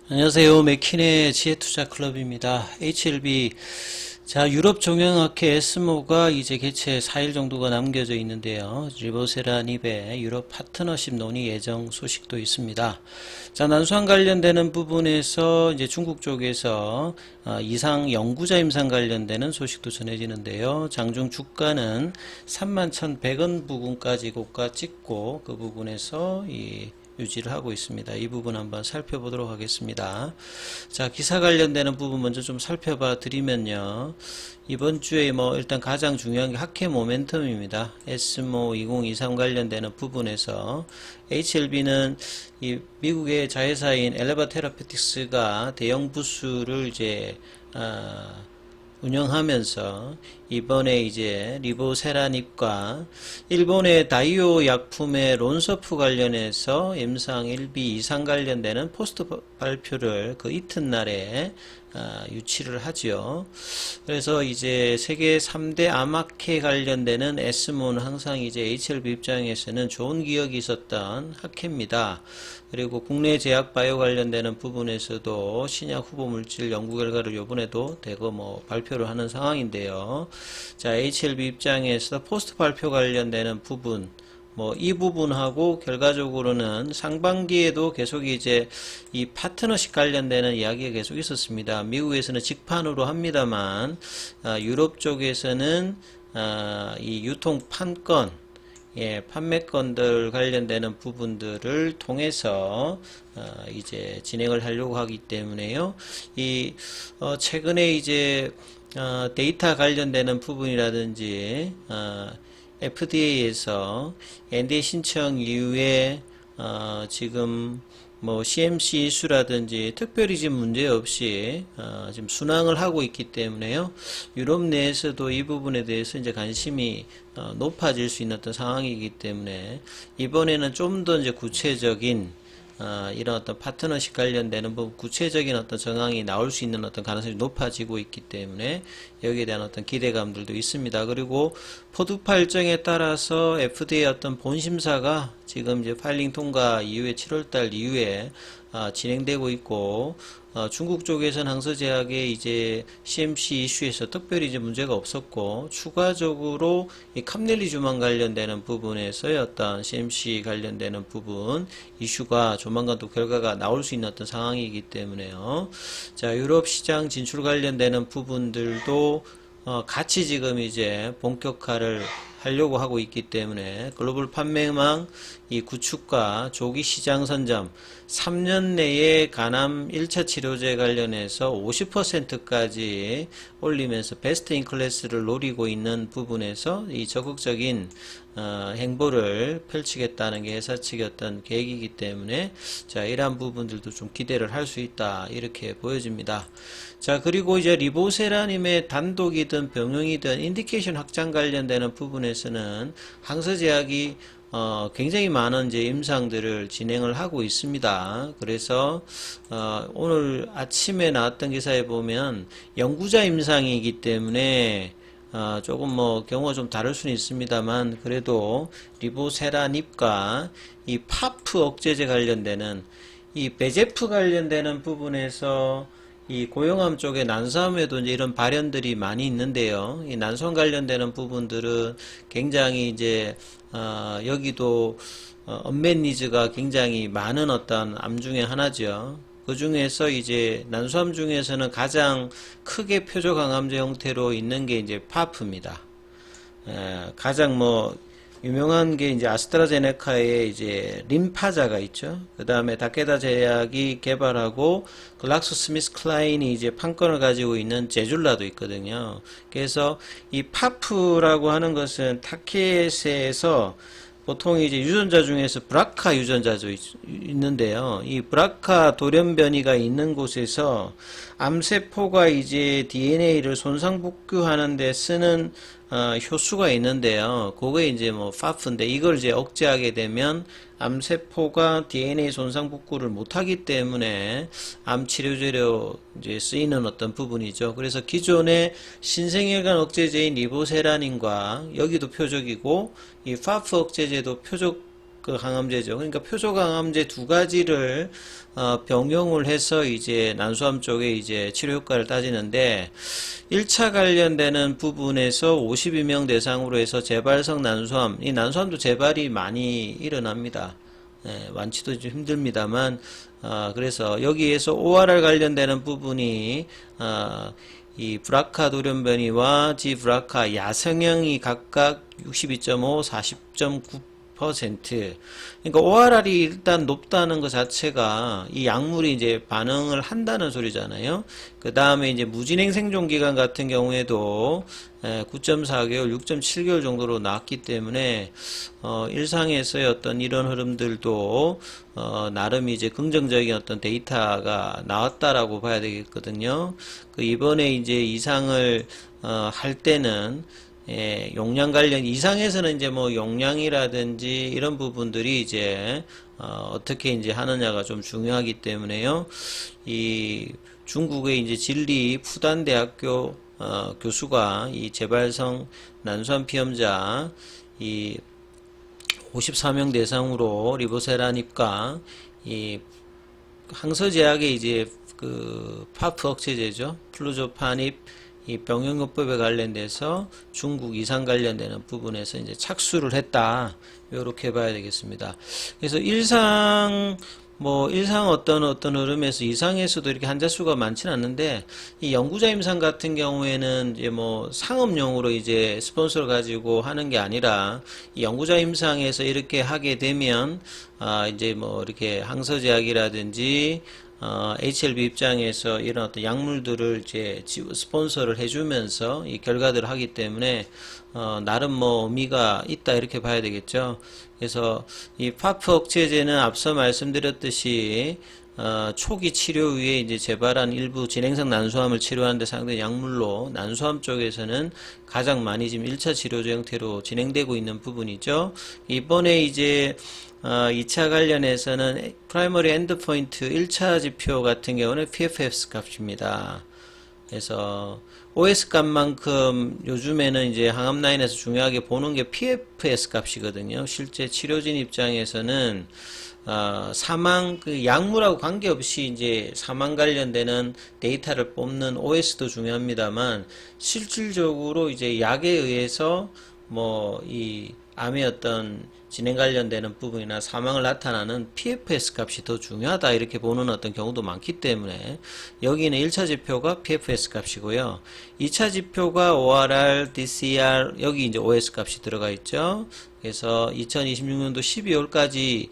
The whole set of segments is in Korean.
안녕하세요. 맥킨의 지혜투자클럽입니다. HLB. 자, 유럽 종영학회 에스모가 이제 개최 4일 정도가 남겨져 있는데요. 리보세라닙의 유럽 파트너십 논의 예정 소식도 있습니다. 자, 난수항 관련되는 부분에서 이제 중국 쪽에서 이상 영구자 임상 관련되는 소식도 전해지는데요. 장중 주가는 31,100원 부근까지 고가 찍고 그 부분에서 유지를 하고 있습니다. 이 부분 한번 살펴보도록 하겠습니다. 자, 기사 관련되는 부분 먼저 좀 살펴봐 드리면요. 이번 주에 일단 가장 중요한 게 학회 모멘텀입니다. 에스모 2023 관련되는 부분에서 HLB는 이 미국의 자회사인 엘레바 테라피틱스가 대형 부수를 이제 운영하면서 이번에 이제 리보세라닙과 일본의 다이오 약품의 론서프 관련해서 임상 1비 이상 관련되는 포스트 발표를 그 이튿날에 유치를 하죠. 그래서 이제 세계 3대 암학회 관련되는 에스모는 항상 이제 HLB 입장에서는 좋은 기억이 있었던 학회입니다. 그리고 국내 제약 바이오 관련되는 부분에서도 신약 후보 물질 연구 결과를 요번에도 대거 발표를 하는 상황인데요. 자, HLB 입장에서 포스트 발표 관련되는 부분, 이 부분하고 결과적으로는 상반기에도 계속 이제 이 파트너십 관련되는 이야기가 계속 있었습니다. 미국에서는 직판으로 합니다만, 유럽 쪽에서는, 이 유통 판권, 판매권들 관련되는 부분들을 통해서 이제 진행을 하려고 하기 때문에요. 최근에 이제 데이터 관련되는 부분이라든지 FDA에서 NDA 신청 이후에 지금 CMC 이슈라든지 특별히 지금 문제 없이 지금 순항을 하고 있기 때문에요. 유럽 내에서도 이 부분에 대해서 이제 관심이 높아질 수 있는 어떤 상황이기 때문에 이번에는 좀 더 이제 구체적인 이런 어떤 파트너십 관련되는 부분, 구체적인 어떤 정황이 나올 수 있는 어떤 가능성이 높아지고 있기 때문에 여기에 대한 어떤 기대감들도 있습니다. 그리고 포드파 일정에 따라서 FDA 어떤 본심사가 지금 이제 파일링 통과 이후에 7월달 이후에 진행되고 있고, 중국 쪽에서는 항서제약의 이제 CMC 이슈에서 특별히 이제 문제가 없었고, 추가적으로 이 캄넬리주만 관련되는 부분에서의 어떤 CMC 관련되는 부분 이슈가 조만간 또 결과가 나올 수 있는 어떤 상황이기 때문에요. 자, 유럽 시장 진출 관련되는 부분들도 같이 지금 이제 본격화를 하려고 하고 있기 때문에 글로벌 판매망 이 구축과 조기 시장 선점 3년 내에 간암 1차 치료제 관련해서 50%까지 올리면서 베스트 인 클래스를 노리고 있는 부분에서 이 적극적인 행보를 펼치겠다는 게 회사 측의 어떤 계획이기 때문에 자, 이러한 부분들도 좀 기대를 할 수 있다 이렇게 보여집니다. 자, 그리고 이제 리보세라님의 단독이든 병용이든 인디케이션 확장 관련되는 부분에서는 항서제약이 굉장히 많은 이제 임상들을 진행을 하고 있습니다. 그래서 오늘 아침에 나왔던 기사에 보면 영구자 임상이기 때문에 조금 경우가 좀 다를 수는 있습니다만 그래도 리보세라닙과 이 파프 억제제 관련되는 이 베제프 관련되는 부분에서 이 고용암 쪽에 난소암에도 이제 이런 발현들이 많이 있는데요. 이 난소암 관련되는 부분들은 굉장히 이제 여기도 언맷 니즈가 굉장히 많은 어떤 암 중에 하나죠. 그 중에서 이제 난소암 중에서는 가장 크게 표적 항암제 형태로 있는 게 이제 파프입니다. 가장 유명한 게 이제 아스트라제네카의 이제 림파자가 있죠. 그 다음에 다케다 제약이 개발하고 글락소스미스클라인이 이제 판권을 가지고 있는 제줄라도 있거든요. 그래서 이 파프라고 하는 것은 타켓에서 보통 이제 유전자 중에서 브라카 유전자도 있는데요. 이 브라카 돌연변이가 있는 곳에서 암세포가 이제 DNA를 손상복구하는 데 쓰는 효수가 있는데요. 그게 이제 파프인데 이걸 이제 억제하게 되면 암세포가 DNA 손상복구를 못하기 때문에 암치료제로 이제 쓰이는 어떤 부분이죠. 그래서 기존의 신생혈관 억제제인 리보세라닌과 여기도 표적이고 이 파프 억제제도 표적 그 항암제죠. 그러니까 표적 항암제 두 가지를 병용을 해서 이제 난소암 쪽에 이제 치료 효과를 따지는데 1차 관련되는 부분에서 52명 대상으로 해서 재발성 난소암, 이 난소암도 재발이 많이 일어납니다. 예, 완치도 좀 힘듭니다만 그래서 여기에서 ORR 관련되는 부분이 이 브라카 돌연변이와 지브라카 야성형이 각각 62.5, 40.9%. 그러니까 ORR이 일단 높다는 것 자체가 이 약물이 이제 반응을 한다는 소리잖아요. 그 다음에 이제 무진행 생존 기간 같은 경우에도 9.4개월, 6.7개월 정도로 나왔기 때문에 일상에서의 어떤 이런 흐름들도 나름 이제 긍정적인 어떤 데이터가 나왔다라고 봐야 되겠거든요. 그 이번에 이제 이상을 할 때는 용량 관련 이상에서는 이제 뭐 용량이라든지 이런 부분들이 이제 어떻게 이제 하느냐가 좀 중요하기 때문에요. 이 중국의 이제 진리 푸단대학교 교수가 이 재발성 난소암 피험자 이 54명 대상으로 리보세라닙과 이 항서제약의 이제 그 파프 억제제죠. 플루조파닙 이 병용요법에 관련돼서 중국 이상 관련되는 부분에서 이제 착수를 했다. 이렇게 봐야 되겠습니다. 그래서 일상 어떤 흐름에서 이상에서도 이렇게 환자 수가 많지는 않는데, 이 연구자 임상 같은 경우에는 이제 뭐 상업용으로 이제 스폰서를 가지고 하는 게 아니라, 이 연구자 임상에서 이렇게 하게 되면, 이제 뭐 이렇게 항서제약이라든지, HLB 입장에서 이런 어떤 약물들을 이제 스폰서를 해주면서 이 결과들을 하기 때문에, 나름 뭐 의미가 있다 이렇게 봐야 되겠죠. 그래서 이 파프 억제제는 앞서 말씀드렸듯이 초기 치료 후에 이제 재발한 일부 진행성 난소암을 치료하는데 상당히 약물로 난소암 쪽에서는 가장 많이 지금 1차 치료제 형태로 진행되고 있는 부분이죠. 이번에 이제 2차 관련해서는 프라이머리 엔드포인트 1차 지표 같은 경우는 PFS 값입니다. 그래서 OS 값만큼 요즘에는 이제 항암 라인에서 중요하게 보는 게 PFS 값이거든요. 실제 치료진 입장에서는 사망 그 약물하고 관계없이 이제 사망 관련되는 데이터를 뽑는 OS도 중요합니다만, 실질적으로 이제 약에 의해서 뭐 이 암의 어떤 진행 관련되는 부분이나 사망을 나타나는 PFS 값이 더 중요하다 이렇게 보는 어떤 경우도 많기 때문에 여기는 1차 지표가 PFS 값이고요. 2차 지표가 ORR, DCR, 여기 이제 OS 값이 들어가 있죠. 그래서 2026년도 12월까지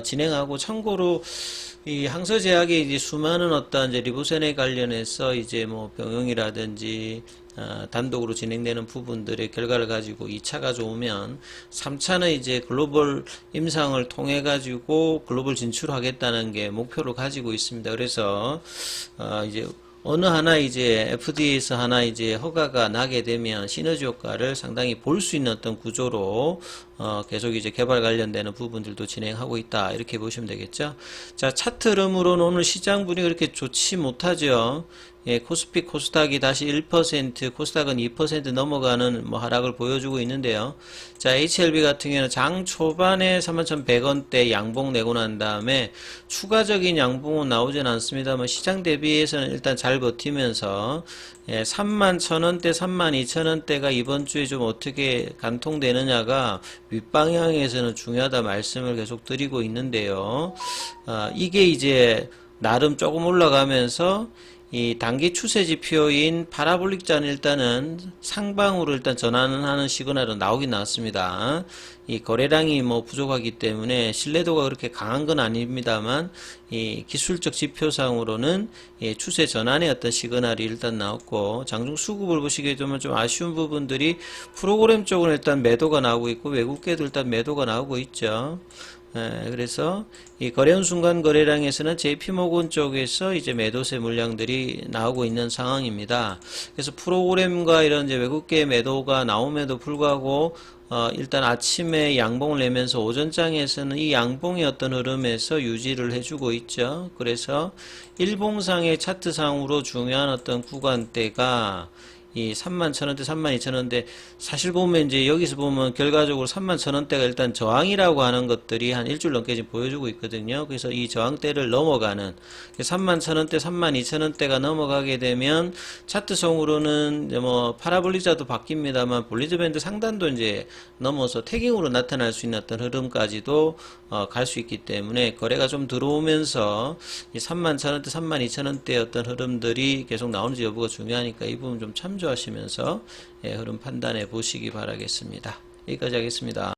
진행하고, 참고로 이 항서제약의 이제 수많은 어떤 이제 리보센에 관련해서 이제 뭐 병용이라든지 단독으로 진행되는 부분들의 결과를 가지고 2차가 좋으면 3차는 이제 글로벌 임상을 통해 가지고 글로벌 진출하겠다는 게 목표를 가지고 있습니다. 그래서 이제 어느 하나 이제 FDA에서 하나 이제 허가가 나게 되면 시너지 효과를 상당히 볼 수 있는 어떤 구조로 계속 이제 개발 관련되는 부분들도 진행하고 있다 이렇게 보시면 되겠죠. 자, 차트 흐름으로는 오늘 시장 분위기 그렇게 좋지 못하죠. 예, 코스피 코스닥이 다시 1%, 코스닥은 2% 넘어가는 뭐 하락을 보여주고 있는데요. 자, HLB 같은 경우는 장 초반에 31,100원대 양봉 내고 난 다음에 추가적인 양봉은 나오진 않습니다만 시장 대비해서는 일단 잘 버티면서 31,000원대, 32,000원대가 이번 주에 좀 어떻게 간통되느냐가 윗방향에서는 중요하다 말씀을 계속 드리고 있는데요. 이게 이제 나름 조금 올라가면서 이 단기 추세 지표인 파라볼릭 잔 일단은 상방으로 일단 전환하는 시그널은 나오긴 나왔습니다. 이 거래량이 뭐 부족하기 때문에 신뢰도가 그렇게 강한 건 아닙니다만 이 기술적 지표상으로는 이 추세 전환의 어떤 시그널이 일단 나왔고, 장중 수급을 보시게 되면 좀 아쉬운 부분들이 프로그램 쪽은 일단 매도가 나오고 있고 외국계도 일단 매도가 나오고 있죠. 그래서 이 거래원 순간 거래량에서는 JP모건 쪽에서 이제 매도세 물량들이 나오고 있는 상황입니다. 그래서 프로그램과 이런 이제 외국계 매도가 나옴에도 불구하고 일단 아침에 양봉을 내면서 오전장에서는 이 양봉의 어떤 흐름에서 유지를 해주고 있죠. 그래서 일봉상의 차트상으로 중요한 어떤 구간대가 이 31,000원대, 32,000원대 사실 보면 이제 여기서 보면 결과적으로 31,000원대가 일단 저항이라고 하는 것들이 한 일주일 넘게 지금 보여주고 있거든요. 그래서 이 저항대를 넘어가는 31,000원대, 32,000원대가 넘어가게 되면 차트성으로는 뭐 파라볼리자도 바뀝니다만 볼리저 밴드 상단도 이제 넘어서 태깅으로 나타날 수 있는 어떤 흐름까지도 갈 수 있기 때문에 거래가 좀 들어오면서 이 31,000원대, 32,000원대 어떤 흐름들이 계속 나오는지 여부가 중요하니까 이 부분 좀 참조하시면서 흐름 판단해 보시기 바라겠습니다. 여기까지 하겠습니다.